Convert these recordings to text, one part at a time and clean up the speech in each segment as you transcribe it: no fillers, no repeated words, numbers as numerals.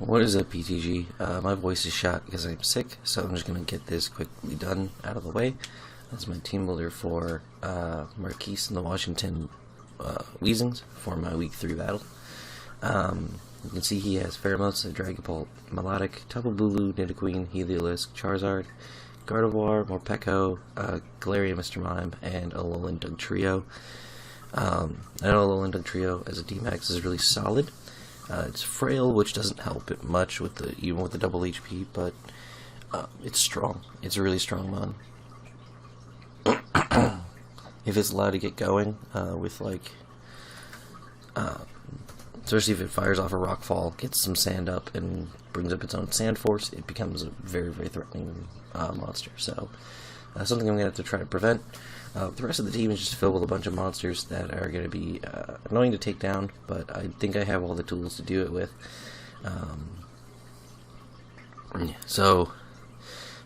What is up, PTG? My voice is shot because I'm sick, so I'm just going to get this quickly done out of the way. That's my team builder for Marquise and the Washington Weezings for my Week 3 battle. You can see he has Pheromosa, Dragapult, Melodic, Tapu Bulu, Nidoqueen, Heliolisk, Charizard, Gardevoir, Morpeko, Galarian Mr. Mime, and a Alolan Dugtrio. I know Alolan Dugtrio as a D-Max is really solid. It's frail, which doesn't help it much with even with the double HP, but it's strong. It's a really strong mon. If it's allowed to get going with especially if it fires off a rock fall, gets some sand up, and brings up its own sand force, it becomes a very, very threatening monster. So something I'm going to have to try to prevent. The rest of the team is just filled with a bunch of monsters that are going to be annoying to take down, but I think I have all the tools to do it with. So,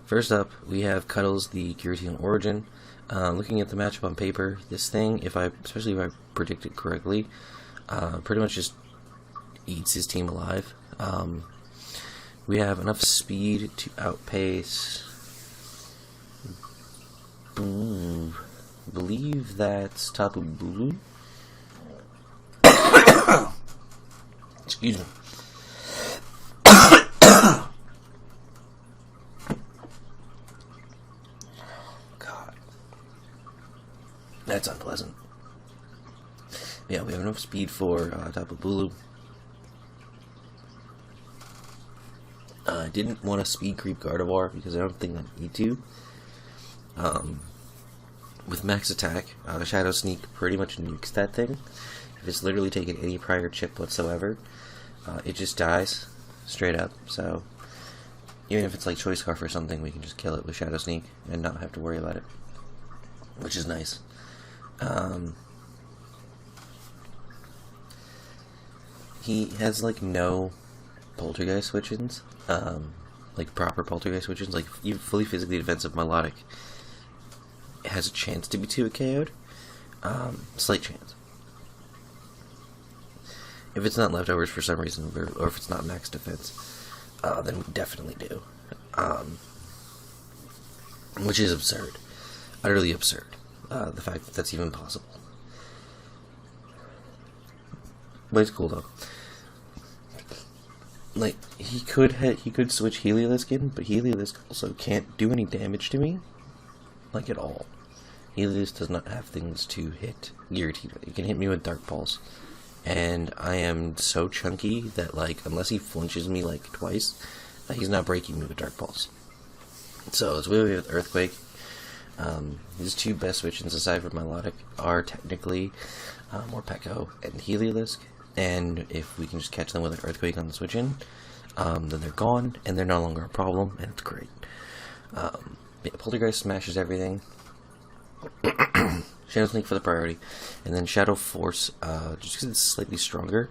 first up, we have Cuddles, the Giratina Origin. Looking at the matchup on paper, this thing, especially if I predict it correctly, pretty much just eats his team alive. We have enough speed to outpace... believe that's Tapu Bulu. Excuse me. God. That's unpleasant. Yeah, we have enough speed for Tapu Bulu. I didn't want to speed creep Gardevoir because I don't think I need to. With max attack, Shadow Sneak pretty much nukes that thing. If it's literally taken any prior chip whatsoever, it just dies straight up. So even if it's like Choice Scarf or something, we can just kill it with Shadow Sneak and not have to worry about it, which is nice. He has like no Poltergeist switch-ins, like proper Poltergeist switch-ins. Like fully physically defensive Melodic has a chance to be 2 KO'd. Slight chance. If it's not leftovers for some reason, or if it's not max defense, then we definitely do. Which is absurd. Utterly absurd. The fact that that's even possible. But it's cool though. Like, he could switch Heliolisk in, but Heliolisk also can't do any damage to me. Like, at all. Heliolisk does not have things to hit Giratina. It can hit me with Dark Pulse. And I am so chunky that, like, unless he flinches me, like, twice, he's not breaking me with Dark Pulse. So, as we have with Earthquake, his 2 best switch-ins aside from Melodic are technically Morpeko and Heliolisk. And if we can just catch them with an Earthquake on the switch-in, then they're gone, and they're no longer a problem, and it's great. Yeah, Poltergeist smashes everything. Shadow Sneak for the priority, and then Shadow Force, just because it's slightly stronger,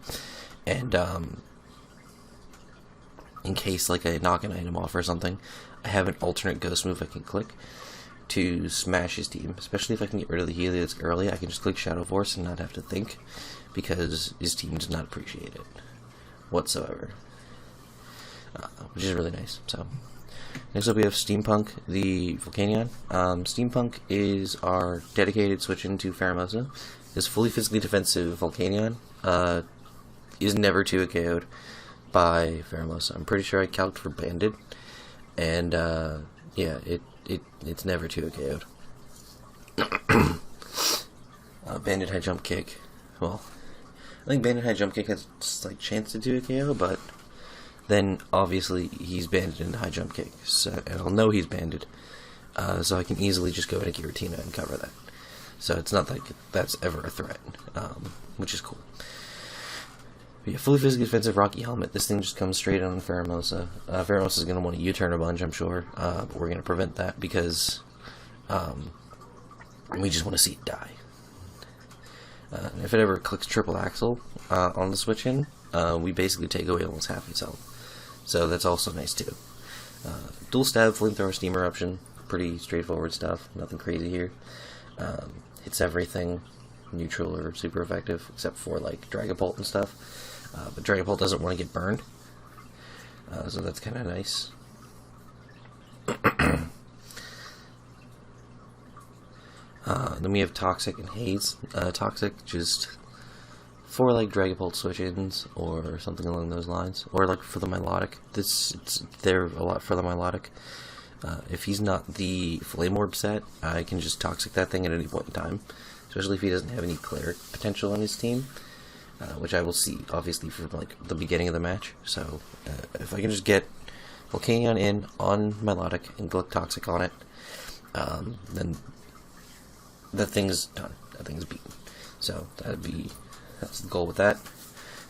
and in case like I knock an item off or something, I have an alternate ghost move I can click to smash his team. Especially if I can get rid of the Heliolisk early, I can just click Shadow Force and not have to think, because his team does not appreciate it whatsoever, which is really nice. So. Next up we have Steampunk, the Volcanion. Steampunk is our dedicated switch into Pheromosa. This fully physically defensive Volcanion is never 2 KO'd by Pheromosa. I'm pretty sure I calced for Banded, and yeah, it's never 2 KO'd. Banded High Jump Kick. Well, I think Banded High Jump Kick has like chance to do a KO, but then obviously he's banded in the High Jump Kick, so, and I'll know he's banded, so I can easily just go into Giratina and cover that. So it's not like that's ever a threat, which is cool. But yeah, fully physically defensive Rocky Helmet. This thing just comes straight on Pheromosa. Pheromosa is going to want to U-turn a bunch, I'm sure, but we're going to prevent that because we just want to see it die. If it ever clicks Triple Axle on the switch-in, we basically take away almost half its health. So that's also nice too. Dual Stab, Flamethrower, Steam Eruption. Pretty straightforward stuff. Nothing crazy here. Hits everything. Neutral or super effective, except for like Dragapult and stuff. But Dragapult doesn't want to get burned. so that's kind of nice. Then we have Toxic and Haze. Toxic, just for like Dragapult switch-ins or something along those lines, or like for the Milotic. They're a lot for the Milotic. If he's not the Flame Orb set, I can just Toxic that thing at any point in time, especially if he doesn't have any Cleric potential on his team, which I will see, obviously, from like the beginning of the match. So, if I can just get Volcanion in on Milotic and Glick Toxic on it, then that thing's done. That thing's beaten. So, that's the goal with that.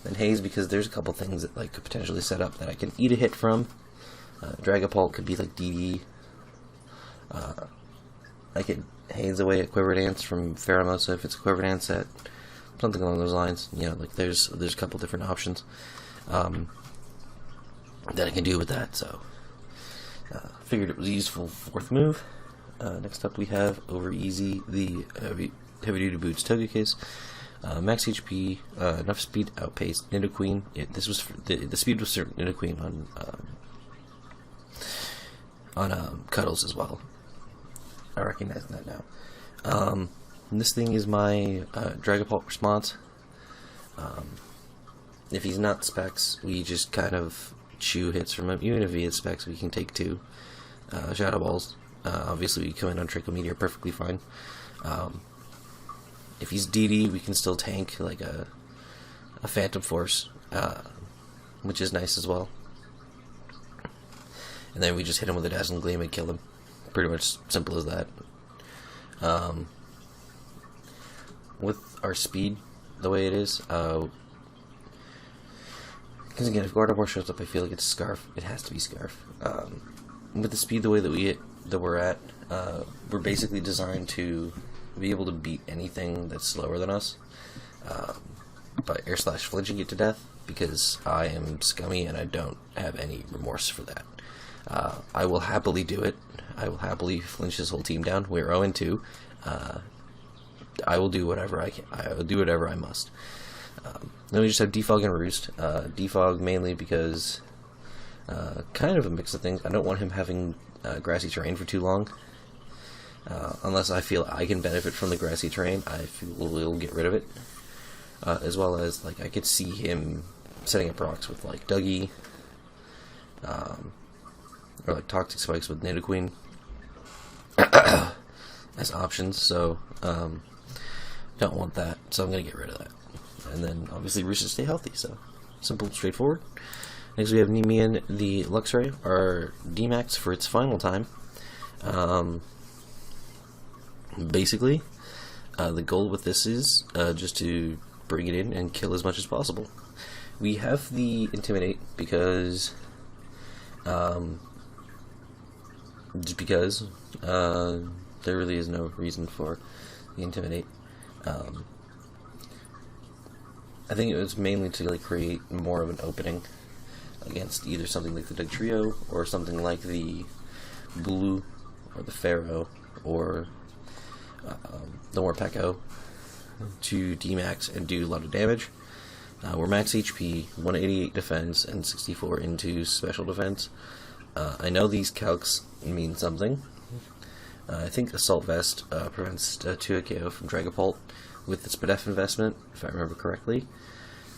Then Haze, because there's a couple things that like could potentially set up that I can eat a hit from. Dragapult could be like DD. I could Haze away at Quiver Dance from Pheromosa if it's a Quiver Dance set. Something along those lines. You know, like there's a couple different options that I can do with that. So figured it was a useful fourth move. Next up we have over easy the heavy duty boots Togekiss. Max HP, enough speed, outpaced Nidoqueen. This was the speed was certain Nidoqueen on Cuddles as well. I recognize that now. And this thing is my Dragapult response. If he's not Specs, we just kind of chew hits from him. Even if he is Specs, we can take 2 Shadow Balls. Obviously, we come in on Trickle Meteor perfectly fine. If he's DD, we can still tank like a Phantom Force, which is nice as well. And then we just hit him with a Dazzling Gleam and kill him. Pretty much simple as that. With our speed, the way it is, because again, if Gardevoir shows up, I feel like it's Scarf. It has to be Scarf. With the speed the way that we're at, we're basically designed to be able to beat anything that's slower than us by flinching it to death, because I am scummy and I don't have any remorse for that. I will happily do it. I will happily flinch his whole team down. We're 0-2. I will do whatever I can. I will do whatever I must. Then we just have Defog and Roost. Defog mainly because kind of a mix of things. I don't want him having grassy terrain for too long. Unless I feel I can benefit from the grassy terrain, I feel we'll get rid of it. As well as, like, I could see him setting up rocks with, like, Dougie, or, like, Toxic Spikes with Nidoqueen as options, so, don't want that, so I'm gonna get rid of that. And then, obviously, Roost to stay healthy, so, simple, straightforward. Next we have Nemean, the Luxray, our D-Max for its final time. Basically, the goal with this is just to bring it in and kill as much as possible. We have the Intimidate because just because there really is no reason for the Intimidate. I think it was mainly to like create more of an opening against either something like the Dugtrio or something like the Blue or the Pharaoh or the Morpeko to D-Max and do a lot of damage. We're max HP, 188 defense, and 64 into special defense. I know these calcs mean something. I think Assault Vest prevents 2 KO from Dragapult with its Spadef investment, if I remember correctly.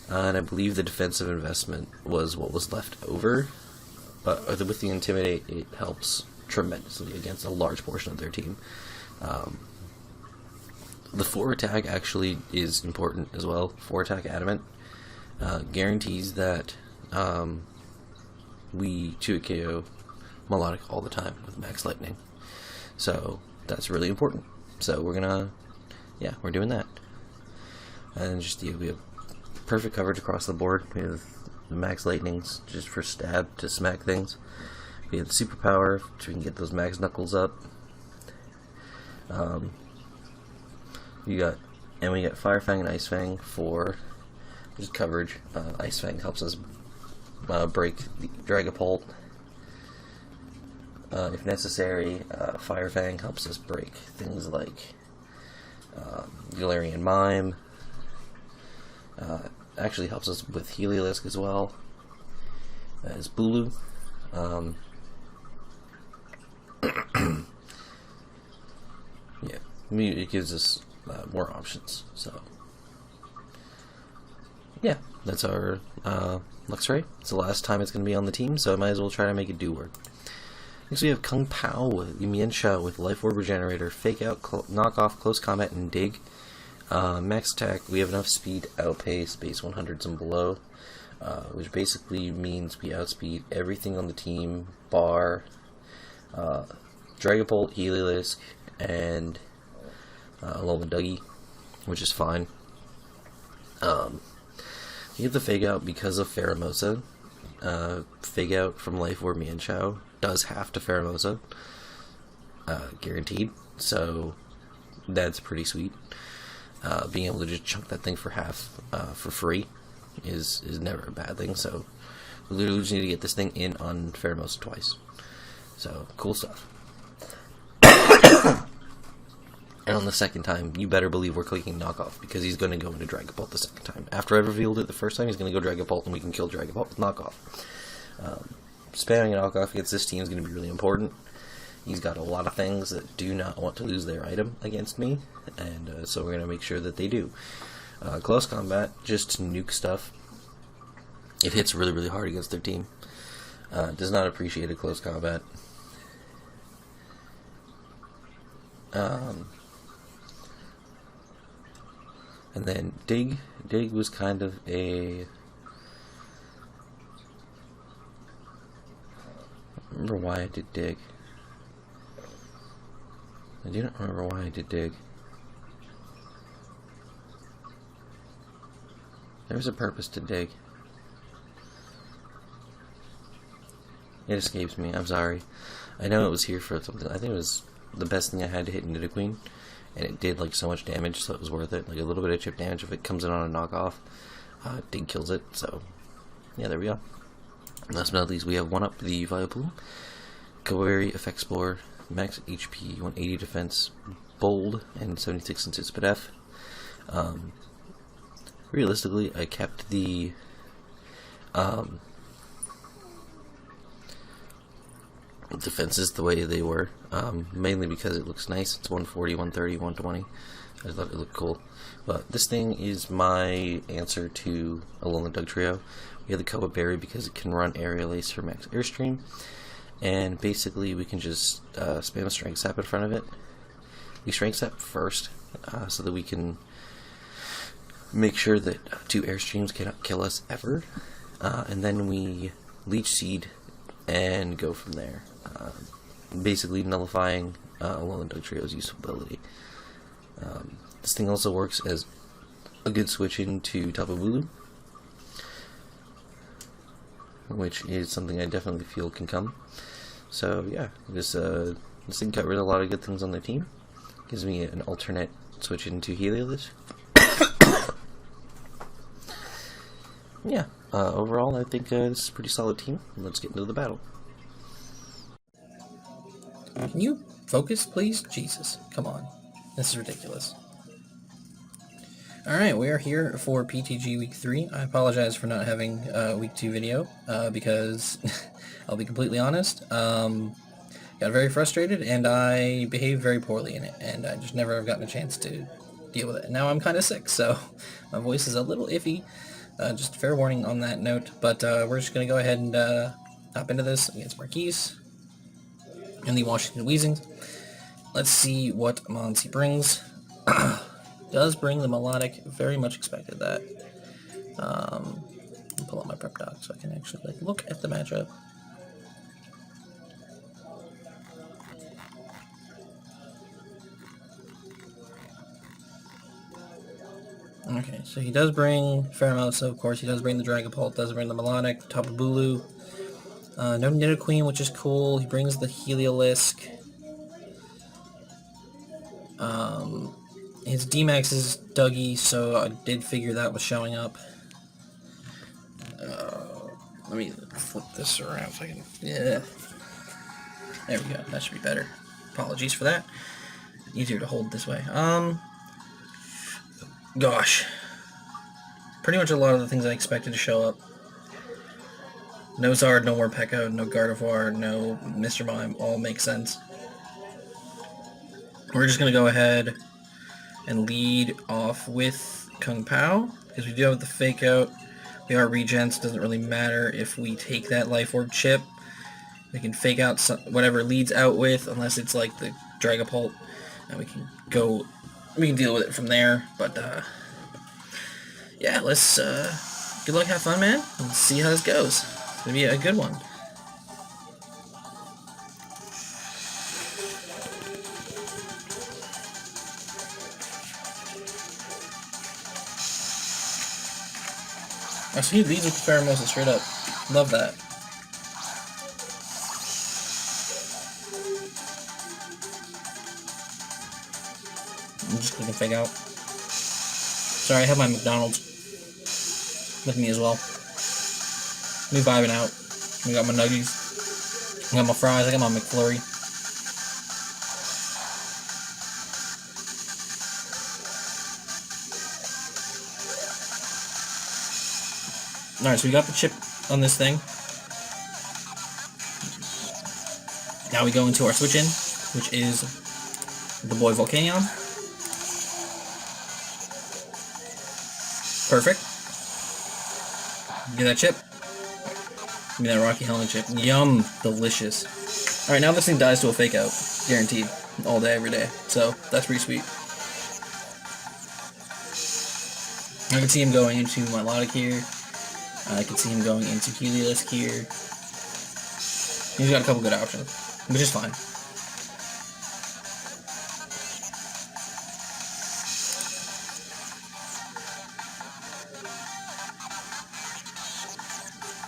And I believe the defensive investment was what was left over. But with the Intimidate, it helps tremendously against a large portion of their team. The 4 attack actually is important as well. 4 attack Adamant guarantees that we 2 KO Melodic all the time with Max Lightning. So that's really important. So we're gonna, yeah, we're doing that. And just we have perfect coverage across the board. We have the Max Lightnings just for stab to smack things. We have the Superpower so we can get those Max Knuckles up. We got Fire Fang and Ice Fang for just coverage. Ice Fang helps us break the Dragapult. If necessary, Fire Fang helps us break things like Galarian Mime. Actually helps us with Heliolisk as well. as Bulu. Yeah, I mean, it gives us more options. So, yeah, that's our Luxray. It's the last time it's going to be on the team, so I might as well try to make it do work. Next we have Kung Pao with Mienshao with Life Orb Regenerator, Fake Out, Knock Off, Close Combat, and Dig. Max attack, we have enough speed, outpace, base 100s and below, which basically means we outspeed everything on the team, bar Dragapult, Heliolisk, and Alolan Dougie, which is fine. You get the Fake Out because of Pheromosa. Fake Out from Life Orb Mienshao does have to Pheromosa, guaranteed, so that's pretty sweet. Being able to just chunk that thing for half for free is never a bad thing, so we literally just need to get this thing in on Pheromosa twice. So, cool stuff. And on the second time, you better believe we're clicking Knockoff, because he's going to go into Dragapult the second time. After I revealed it the first time, he's going to go Dragapult, and we can kill Dragapult with Knockoff. Spamming a Knockoff against this team is going to be really important. He's got a lot of things that do not want to lose their item against me, and so we're going to make sure that they do. Close Combat, just nuke stuff. It hits really, really hard against their team. Does not appreciate a Close Combat. And then Dig. Dig was kind of a... I don't remember why I did Dig. I do not remember why I did Dig. There was a purpose to Dig. It escapes me, I'm sorry. I know it was here for something. I think it was the best thing I had to hit Nidoqueen. And it did like so much damage, so it was worth it. Like a little bit of chip damage if it comes in on a knockoff. Dig kills it, so yeah, there we go. Last but not least, we have 1-up the Vileplume. Cavalry, Effect Spore, max HP, 180 defense, bold, and 76 into Spit F. Realistically, I kept the defenses the way they were, mainly because it looks nice. It's 140, 130, 120. I thought it looked cool. But this thing is my answer to Alolan Dugtrio. We have the Koa Berry because it can run Aerial Ace for max Airstream. And basically we can just spam a Strength Sap in front of it. We Strength Sap first, so that we can make sure that 2 Airstreams cannot kill us ever. And then we Leech Seed and go from there. Basically nullifying Alolan Dugtrio's useful ability. This thing also works as a good switch into Tapu Bulu, which is something I definitely feel can come. So yeah, this thing got rid of a lot of good things on the team. Gives me an alternate switch into Heliolisk. Yeah, overall I think this is a pretty solid team. Let's get into the battle. Can you focus, please? Jesus, come on. This is ridiculous. Alright, we are here for PTG Week 3. I apologize for not having a Week 2 video, because, I'll be completely honest, got very frustrated, and I behaved very poorly in it, and I just never have gotten a chance to deal with it. Now I'm kind of sick, so my voice is a little iffy. Just a fair warning on that note, but we're just going to go ahead and hop into this against Marquise and the Washington Weezings. Let's see what mons he brings. Does bring the Melodic, very much expected that. Pull out my prep doc so I can actually look at the matchup. Okay, so he does bring Pheromosa, of course. He does bring the Dragapult, does bring the Melodic, Tapu Bulu. No Nidoqueen, which is cool. He brings the Heliolisk. His D-Max is Dougie, so I did figure that was showing up. Let me flip this around so I can... Yeah. There we go. That should be better. Apologies for that. Easier to hold this way. Gosh. Pretty much a lot of the things I expected to show up. No Zard, no more Pekka, no Gardevoir, no Mr. Mime. All makes sense. We're just going to go ahead and lead off with Kung Pao, because we do have the Fake Out. We are Regents. Doesn't really matter if we take that Life Orb chip. We can fake out whatever it leads out with, unless it's like the Dragapult, and we can deal with it from there. But yeah, let's good luck, have fun, man. Let's see how this goes. It's gonna be a good one. Oh, so he leads with the Pheromosa straight up. Love that. I'm just gonna fake out. Sorry, I have my McDonald's with me as well. Me vibing out. We got my nuggies. I got my fries. I got my McFlurry. Alright, so we got the chip on this thing. Now we go into our switch in, which is the boy Volcanion. Perfect. Get that chip. Give me that Rocky Helmet chip. Yum. Delicious. Alright, now this thing dies to a Fake Out. Guaranteed. All day, every day. So, that's pretty sweet. I can see him going into Milotic here. I can see him going into Heliolisk here. He's got a couple good options, which is fine.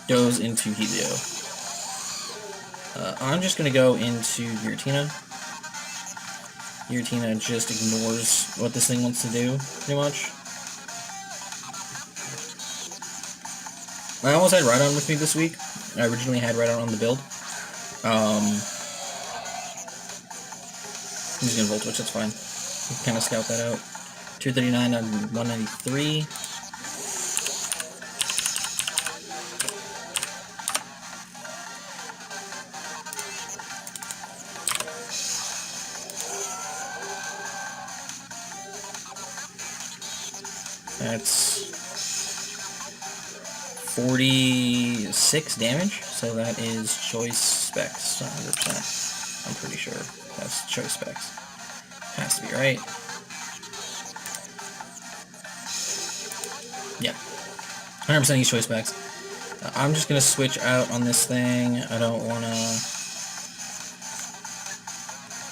Goes into Helio. I'm just going to go into Giratina. Giratina just ignores what this thing wants to do, pretty much. I almost had Rhydon with me this week. I originally had Rhydon on the build. I'm just going to Volt Switch, that's fine. You can kind of scout that out. 239 on 193. That's 46 damage, so that is choice specs, 100%. I'm pretty sure that's choice specs. Has to be, right? Yeah. 100% use choice specs. I'm just going to switch out on this thing. I don't want to...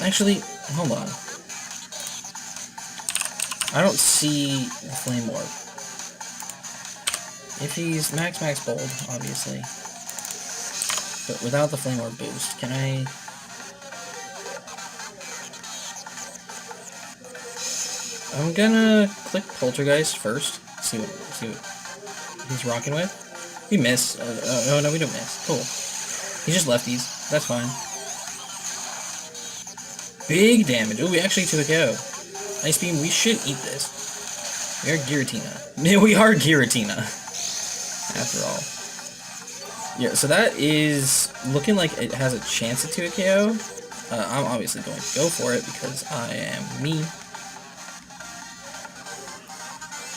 Actually, hold on. I don't see the Flame Orb. If he's max bold, obviously. But without the Flame Orb boost, can I... I'm gonna click Poltergeist first. See what he's rocking with. We miss. Oh no, we don't miss. Cool. He's just lefties. That's fine. Big damage. Oh, we actually took a KO. Ice Beam, we should eat this. We are Giratina. We are Giratina. After all. Yeah, so that is looking like it has a chance at 2 KO. I'm obviously going to go for it because I am me.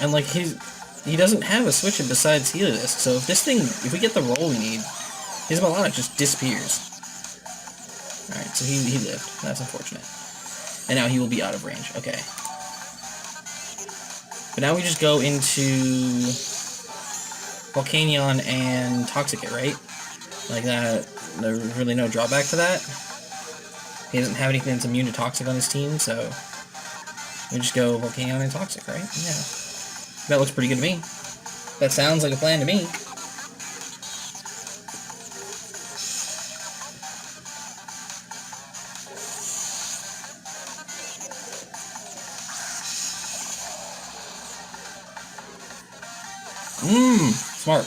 And like he doesn't have a switch besides Heliolisk, so if we get the roll we need, his Milotic just disappears. Alright, so he lived. That's unfortunate. And now he will be out of range. Okay. But now we just go into Volcanion and Toxicate, right? Like that, there's really no drawback to that. He doesn't have anything that's immune to Toxic on his team, so we just go Volcanion and Toxic, right? Yeah. That looks pretty good to me. That sounds like a plan to me. Smart.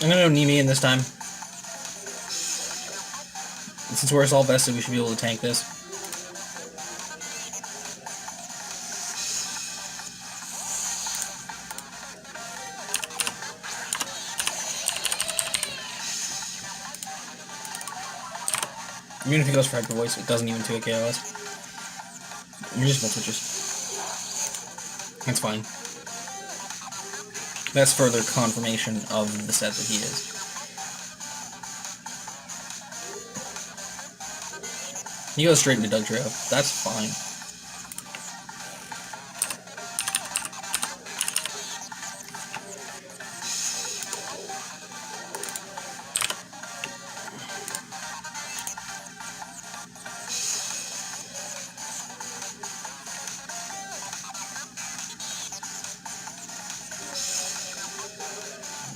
I'm gonna go Nemean this time. Since we're all vested, we should be able to tank this. Even if he goes for Hyper Voice, it doesn't even 2 KOS. Municipal switches. That's fine. That's further confirmation of the set that he is. He goes straight into Doug Trio. That's fine.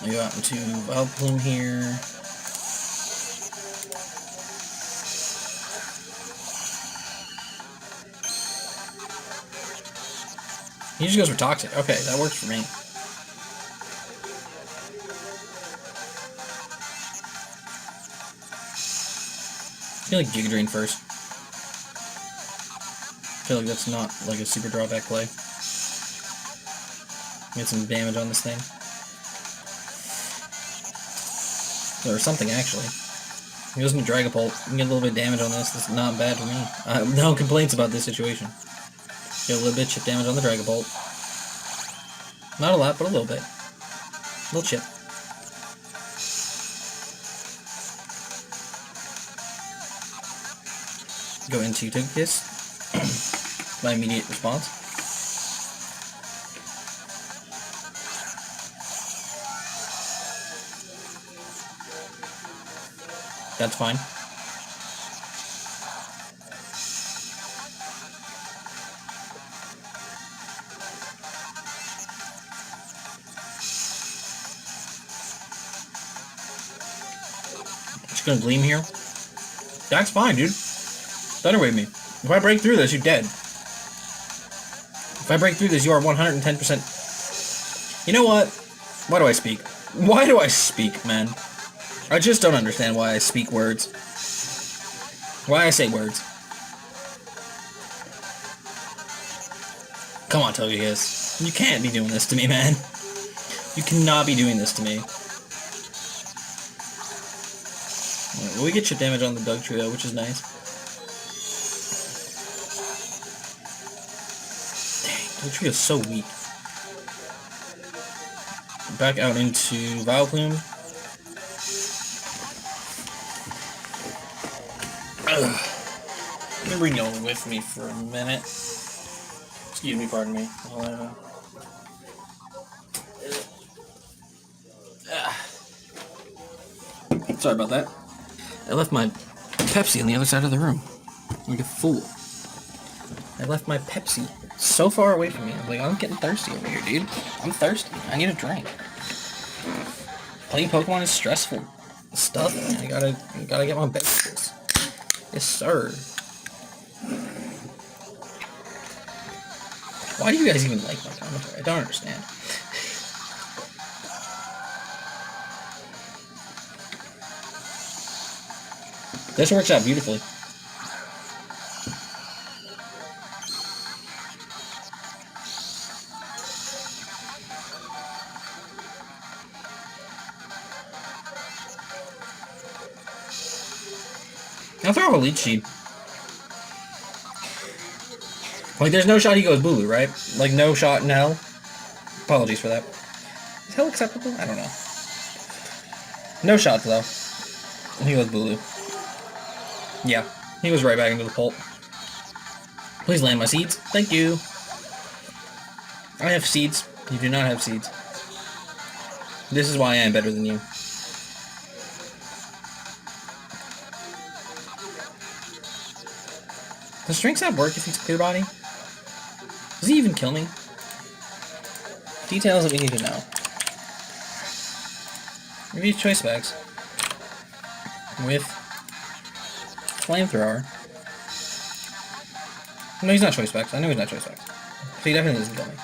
I go out into Vileplume here. He just goes for Toxic. Okay, that works for me. I feel like Giga Drain first. I feel like that's not like a super drawback play. Get some damage on this thing. Or something, actually. He goes into Dragapult. You can get a little bit of damage on this. This is not bad for me. No complaints about this situation. Get a little bit of chip damage on the Dragapult. Not a lot, but a little bit. A little chip. Go into Togekiss. My immediate response. That's fine. Just gonna Gleam here. That's fine, dude. Thunderwave me. If I break through this, you're dead. If I break through this, you are 110%. You know what? Why do I speak? Why do I speak, man? I just don't understand why I speak words. Why I say words. Come on, Togekiss. You can't be doing this to me, man. You cannot be doing this to me. Right, well, we get chip damage on the Doug Trio, which is nice. Dang, Doug Trio's so weak. Back out into Vileplume. Let me bring you with me for a minute. Excuse me, pardon me. Sorry about that. I left my Pepsi on the other side of the room. Like a fool. I left my Pepsi so far away from me. I'm like, I'm getting thirsty over here, dude. I'm thirsty. I need a drink. Playing Pokemon is stressful stuff. I gotta get my beverages. Yes, sir. Why do you guys even like my commentary? I don't understand. This works out beautifully. I'll throw a Leech Seed. Like, there's no shot he goes Bulu, right? Like, no shot in hell? Apologies for that. Is hell acceptable? I don't know. No shot, though. He goes Bulu. Yeah, he goes right back into the pulp. Please land my seeds. Thank you. I have seeds. You do not have seeds. This is why I am better than you. Does Strength Sap work if he's Clear Body? Does he even kill me? Details that we need to know. Maybe Choice Bags. With Flamethrower. No, he's not Choice Bags. I know he's not Choice Bags. So he definitely doesn't kill me.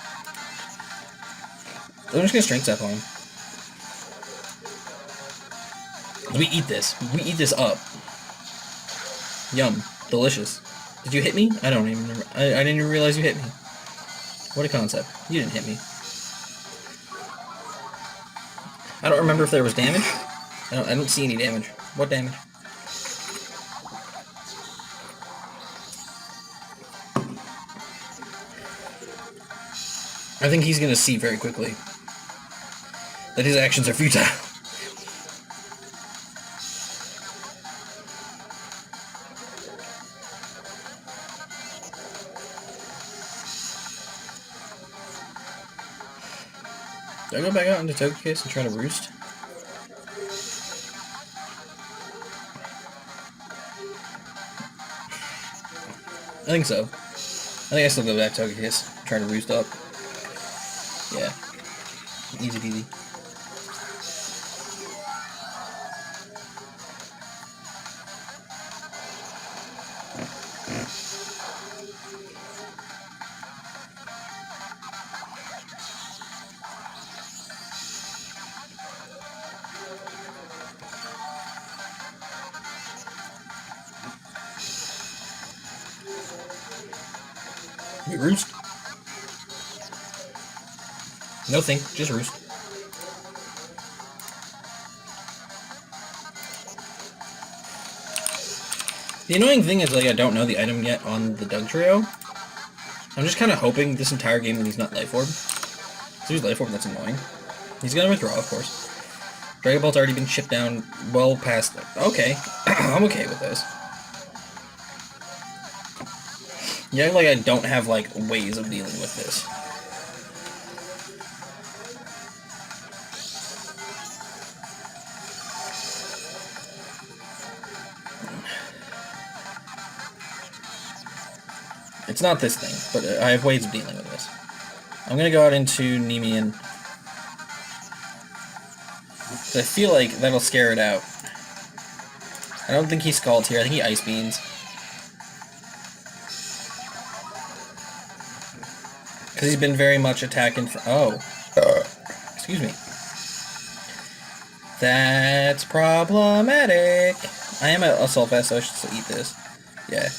I'm just gonna Strength Sap on him. We eat this. We eat this up. Yum. Delicious. Did you hit me? I don't even remember. I didn't even realize you hit me. What a concept. You didn't hit me. I don't remember if there was damage. I don't see any damage. What damage? I think he's gonna see very quickly that his actions are futile. Do I go back out into Togekiss and try to roost? I think so. I think I still go back to Togekiss, try to roost up. Yeah. Easy peasy. We roost. No think, just roost. The annoying thing is, like, I don't know the item yet on the Dugtrio. I'm just kind of hoping this entire game that he's not Life Orb. So he's Life Orb, that's annoying. He's gonna withdraw, of course. Dragon Balls already been chipped down well past it. Okay, I'm okay with this. Yeah, like I don't have, like, ways of dealing with this. It's not this thing, but I have ways of dealing with this. I'm gonna go out into Nemean. Because I feel like that'll scare it out. I don't think he Scalds here, I think he Ice Beams. Because he's been very much attacking for... Oh. Excuse me. That's problematic. I am at Assault Vest, so I should still eat this. Yeah.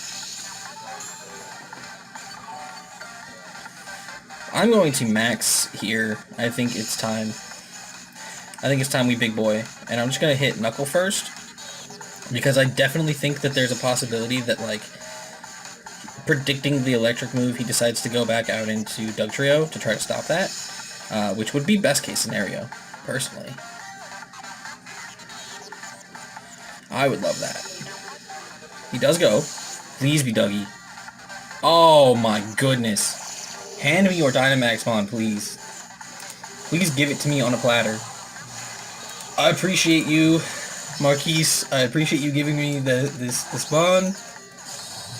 I'm going to max here. I think it's time. I think it's time we big boy. And I'm just going to hit Knuckle first. Because I definitely think that there's a possibility that, like, predicting the electric move, he decides to go back out into Dugtrio to try to stop that. Which would be best case scenario, personally. I would love that. He does go. Please be Dougie. Oh my goodness. Hand me your Dynamax spawn, please. Please give it to me on a platter. I appreciate you, Marquise. I appreciate you giving me the spawn.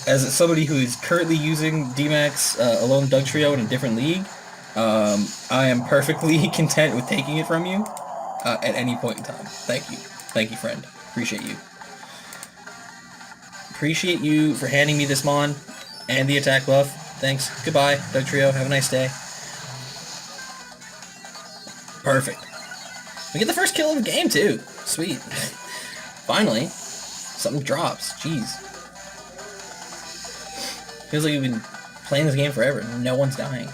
As somebody who is currently using D-Max Alone Dugtrio in a different league, I am perfectly content with taking it from you at any point in time. Thank you. Thank you, friend. Appreciate you. Appreciate you for handing me this mon and the attack buff. Thanks. Goodbye, Dugtrio. Have a nice day. Perfect. We get the first kill of the game, too. Sweet. Finally. Something drops. Jeez. Feels like we've been playing this game forever and no one's dying.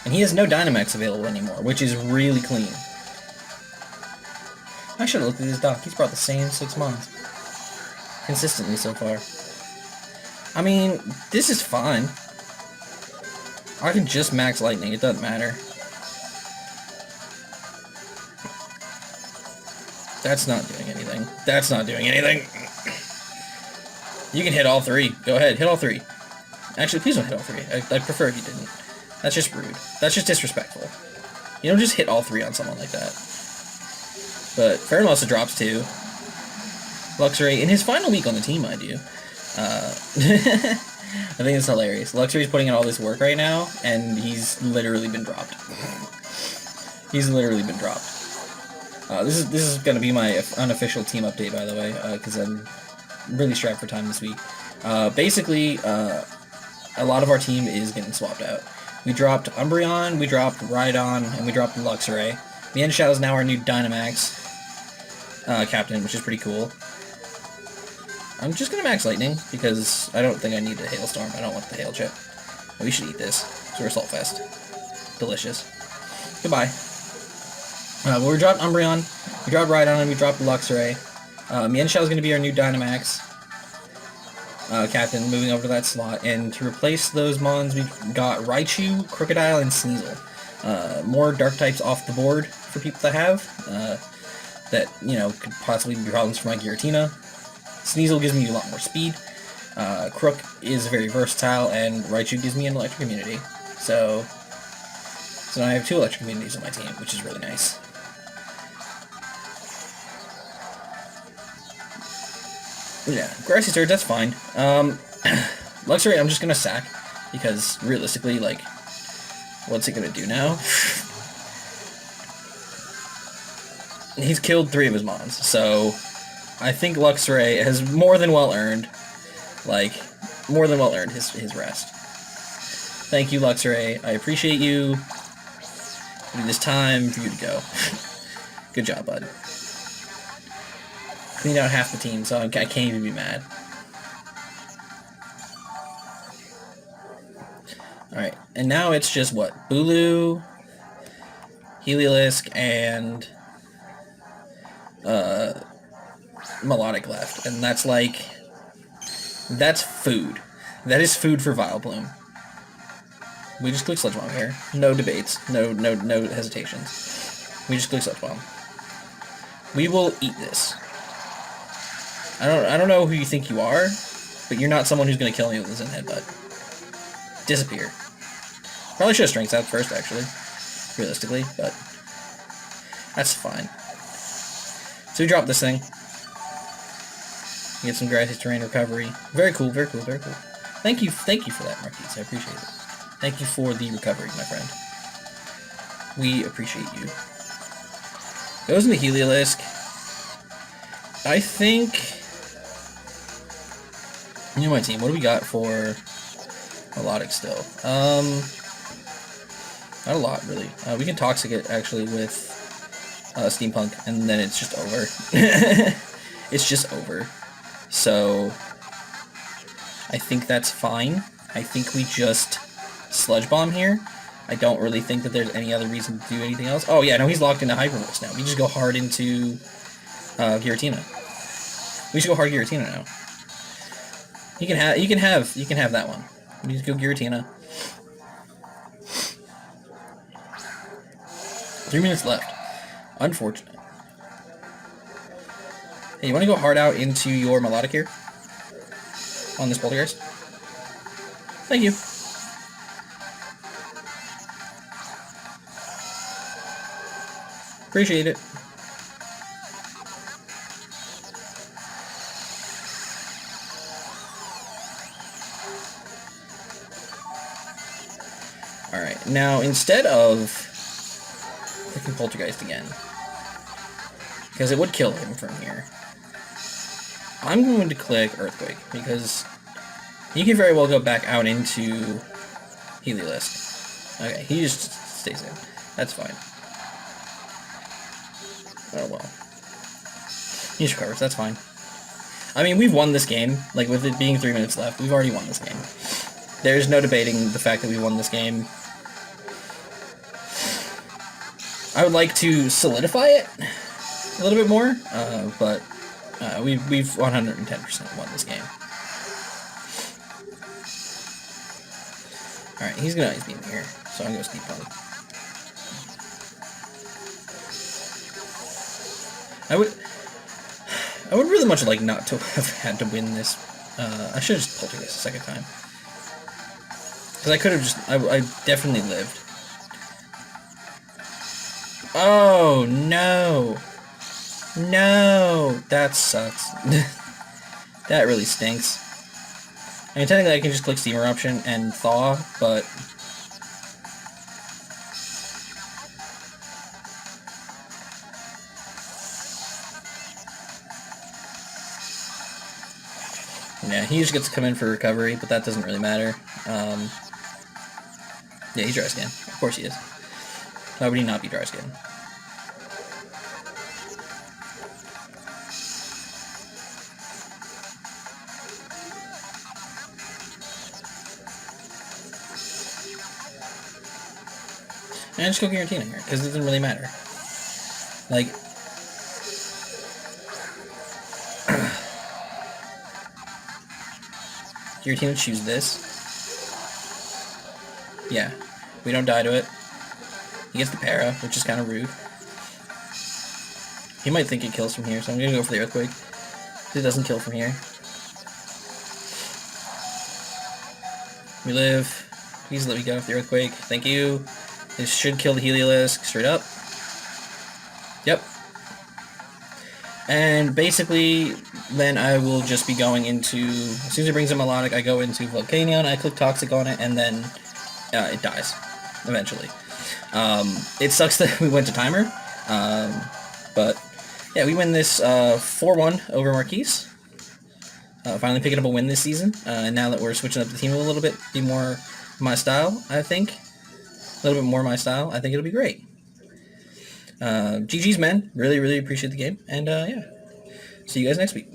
And he has no Dynamax available anymore, which is really clean. I should have looked at his doc. He's brought the same 6 months. Consistently so far. I mean, this is fine. I can just max lightning, it doesn't matter. That's not doing anything. That's not doing anything. You can hit all 3. Go ahead, hit all 3. Actually, please don't hit all 3. I'd prefer if you didn't. That's just rude. That's just disrespectful. You don't just hit all 3 on someone like that. But Pheromosa drops 2. Luxray, in his final week on the team, mind you. I think it's hilarious. Luxray's putting in all this work right now, and he's literally been dropped. He's literally been dropped. This is going to be my unofficial team update, by the way, because I'm really strapped for time this week. Basically, a lot of our team is getting swapped out. We dropped Umbreon, we dropped Rhydon, and we dropped Luxray. Mienshao Shadow is now our new Dynamax captain, which is pretty cool. I'm just gonna max lightning, because I don't think I need a hailstorm. I don't want the hail chip. We should eat this. So we're Assault Fest. Delicious. Goodbye. Well, we dropped Umbreon, we dropped Rhydon, and we dropped Luxray. Mienshao is going to be our new Dynamax captain, moving over to that slot. And to replace those mons, we got Raichu, Crocodile, and Sneasel. More dark types off the board for people to have. That, you know, could possibly be problems for my Giratina. Sneasel gives me a lot more speed. Crook is very versatile, and Raichu gives me an electric immunity. So now I have 2 electric immunities on my team, which is really nice. Yeah, Grassy Surge, that's fine. Luxray, I'm just gonna sack, because realistically, like, what's it gonna do now? He's killed 3 of his mons, so I think Luxray has more than well earned, his rest. Thank you, Luxray. I appreciate you. It is time for you to go. Good job, bud. Cleaned out half the team, so I can't even be mad. Alright, and now it's just what? Bulu, Heliolisk, and Melodic left. And that's like... that's food. That is food for Vileplume. We just click Sludge Bomb here. No debates. No hesitations. We just click Sludge Bomb. We will eat this. I don't know who you think you are, but you're not someone who's going to kill me with a Zen Headbutt. Disappear. Probably should have Strengths out first, actually. Realistically, but that's fine. So we drop this thing. Get some Grassy Terrain recovery. Very cool, very cool, very cool. Thank you for that, Marquise. I appreciate it. Thank you for the recovery, my friend. We appreciate you. Goes into Heliolisk. I think... you know my team. What do we got for Melodic still? Not a lot, really. We can Toxic it, actually, with Steampunk, and then it's just over. It's just over. So, I think that's fine. I think we just Sludge Bomb here. I don't really think that there's any other reason to do anything else. Oh yeah, no, he's locked into Hyper Voice now. We just go hard into Giratina. We should go hard Giratina now. You can have that one. We just go Giratina. 3 minutes left. Unfortunate. Hey, you want to go hard out into your Melodic here? On this Poltergeist? Thank you. Appreciate it. Alright, now instead of clicking Poltergeist again, because it would kill him from here, I'm going to click Earthquake, because he can very well go back out into Heliolisk. Okay, he just stays in. That's fine. Oh well. He just recovers, that's fine. I mean, we've won this game. Like, with it being 3 minutes left, we've already won this game. There's no debating the fact that we won this game. I would like to solidify it a little bit more, but we've 110% won this game. Alright, he's gonna Ice Beam here, so I'm gonna Steep Punk. I would really much like not to have had to win this. I should have just Poltergeist a second time. Because I could have just... I definitely lived. Oh, no. No. That sucks. That really stinks. I mean, technically I can just click Steam Eruption and Thaw, but... yeah, he just gets to come in for recovery, but that doesn't really matter. Yeah, he's Dry Skin. Of course he is. Why would he not be Dry Skin? And just go Giratina here, because it doesn't really matter. Like, Giratina choose this. Yeah, we don't die to it. He gets the para, which is kind of rude. He might think it kills from here, so I'm going to go for the Earthquake. It doesn't kill from here. We live. Please let me get off the Earthquake. Thank you. This should kill the Heliolisk straight up. Yep. And basically, then I will just be going into... As soon as it brings a Melodic, I go into Volcanion, I click Toxic on it, and then it dies. Eventually. It sucks that we went to Timer. But, yeah, we win this 4-1 over Marquise. Finally picking up a win this season. And now that we're switching up the team a little bit, be more my style, I think. A little bit more my style. I think it'll be great. GG's, man. Really, really appreciate the game. And, yeah. See you guys next week.